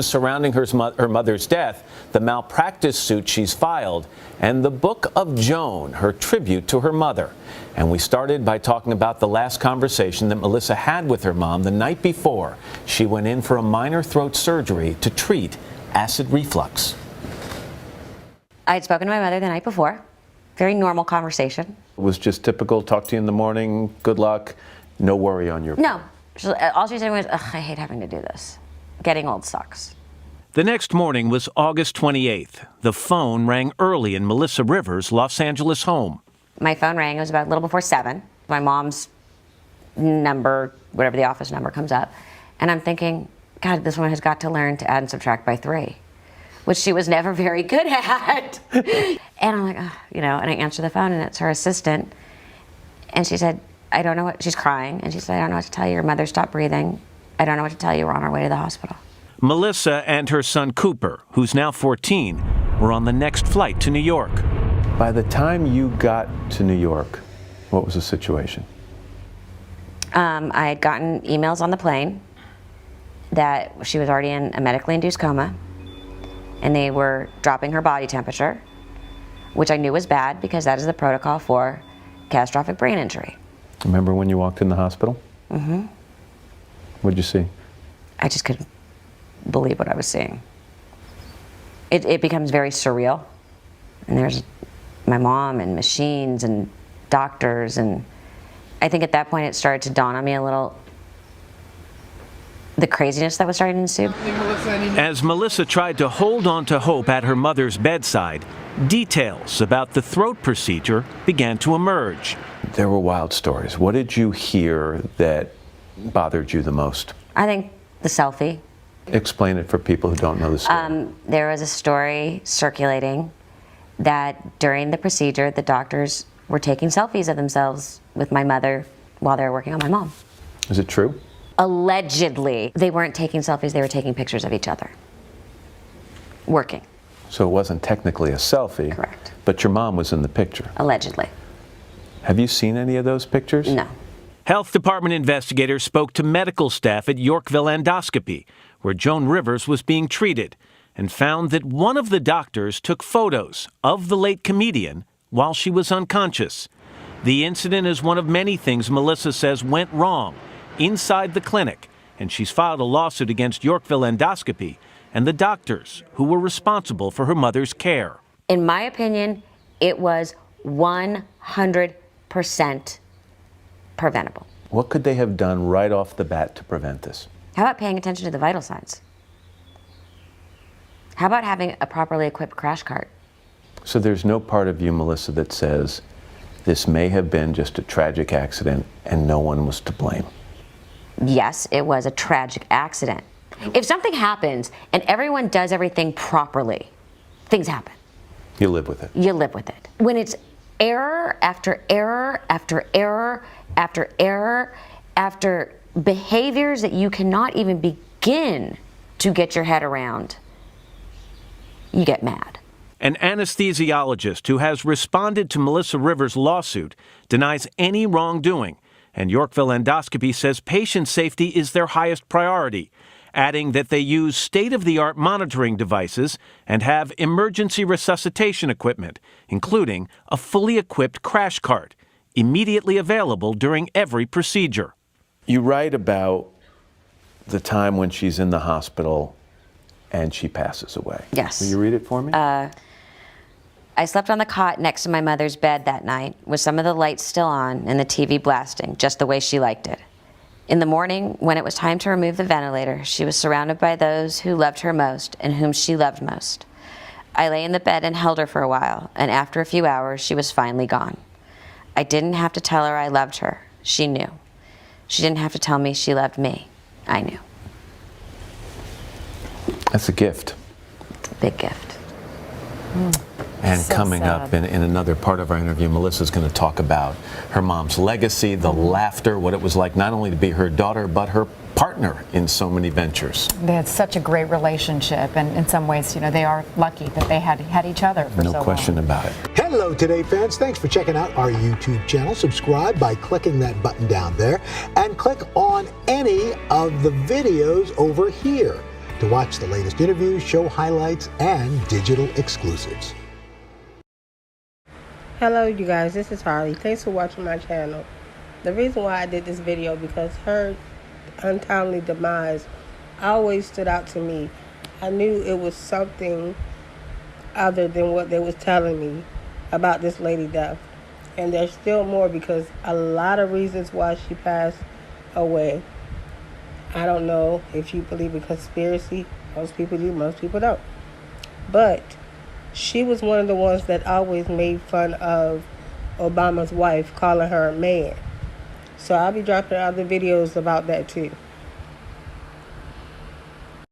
surrounding her mother's death, the malpractice suit she's filed, and the book of Joan, her tribute to her mother. And we started by talking about the last conversation that Melissa had with her mom the night before she went in for a minor throat surgery to treat acid reflux. I had spoken to my mother the night before. Very normal conversation. It was just typical, talk to you in the morning, good luck, no worry on your part. No. All she said was, ugh, I hate having to do this. Getting old sucks. The next morning was August 28th. The phone rang early in Melissa Rivers' Los Angeles home. My phone rang. It was about a little before 7. My mom's number, whatever the office number, comes up. And I'm thinking, God, this woman has got to learn to add and subtract by 3, which she was never very good at. And I'm like, oh, and I answer the phone, and it's her assistant. And she said, I don't know what, she's crying. And she said, I don't know what to tell you. Your mother stopped breathing. I don't know what to tell you. We're on our way to the hospital. Melissa and her son Cooper, who's now 14, were on the next flight to New York. By the time you got to New York, what was the situation? I had gotten emails on the plane that she was already in a medically induced coma, and they were dropping her body temperature, which I knew was bad because that is the protocol for catastrophic brain injury. Remember when you walked in the hospital? Mm-hmm. What did you see? I just couldn't believe what I was seeing. It becomes very surreal. And there's my mom and machines and doctors, and I think at that point it started to dawn on me a little the craziness that was starting to ensue. As Melissa tried to hold on to hope at her mother's bedside, details about the throat procedure began to emerge. There were wild stories. What did you hear that bothered you the most? I think the selfie. Explain it for people who don't know the story. There was a story circulating that during the procedure, the doctors were taking selfies of themselves with my mother while they were working on my mom. Is it true? Allegedly, they weren't taking selfies, they were taking pictures of each other. Working. So it wasn't technically a selfie. Correct. But your mom was in the picture. Allegedly. Have you seen any of those pictures? No. Health department investigators spoke to medical staff at Yorkville Endoscopy, where Joan Rivers was being treated, and found that one of the doctors took photos of the late comedian while she was unconscious. The incident is one of many things Melissa says went wrong inside the clinic, and she's filed a lawsuit against Yorkville Endoscopy and the doctors who were responsible for her mother's care. In my opinion, it was 100% preventable. What could they have done right off the bat to prevent this? How about paying attention to the vital signs? How about having a properly equipped crash cart? So there's no part of you, Melissa, that says this may have been just a tragic accident and no one was to blame? Yes, it was a tragic accident. If something happens and everyone does everything properly, things happen. You live with it. You live with it. When it's error after error after error after error after behaviors that you cannot even begin to get your head around, you get mad. An anesthesiologist who has responded to Melissa Rivers' lawsuit denies any wrongdoing, and Yorkville Endoscopy says patient safety is their highest priority, adding that they use state-of-the-art monitoring devices and have emergency resuscitation equipment, including a fully equipped crash cart, immediately available during every procedure. You write about the time when she's in the hospital and she passes away. Yes. Will you read it for me? I slept on the cot next to my mother's bed that night with some of the lights still on and the TV blasting, just the way she liked it. In the morning, when it was time to remove the ventilator, she was surrounded by those who loved her most and whom she loved most. I lay in the bed and held her for a while, and after a few hours, she was finally gone. I didn't have to tell her I loved her. She knew. She didn't have to tell me she loved me. I knew. That's a gift. It's a big gift. And So coming sad. up in another part of our interview, Melissa's going to talk about her mom's legacy, the laughter, what it was like not only to be her daughter, but her partner in so many ventures. They had such a great relationship, and in some ways, they are lucky that they had each other for so long. No question about it. Hello, Today fans. Thanks for checking out our YouTube channel. Subscribe by clicking that button down there and click on any of the videos over here. to watch the latest interviews, show highlights, and digital exclusives. Hello you guys, this is Harley. Thanks for watching my channel. The reason why I did this video because her untimely demise always stood out to me. I knew it was something other than what they was telling me about this lady death. And there's still more because a lot of reasons why she passed away. I don't know if you believe in conspiracy. Most people do, most people don't. But she was one of the ones that always made fun of Obama's wife, calling her a man. So I'll be dropping other videos about that too.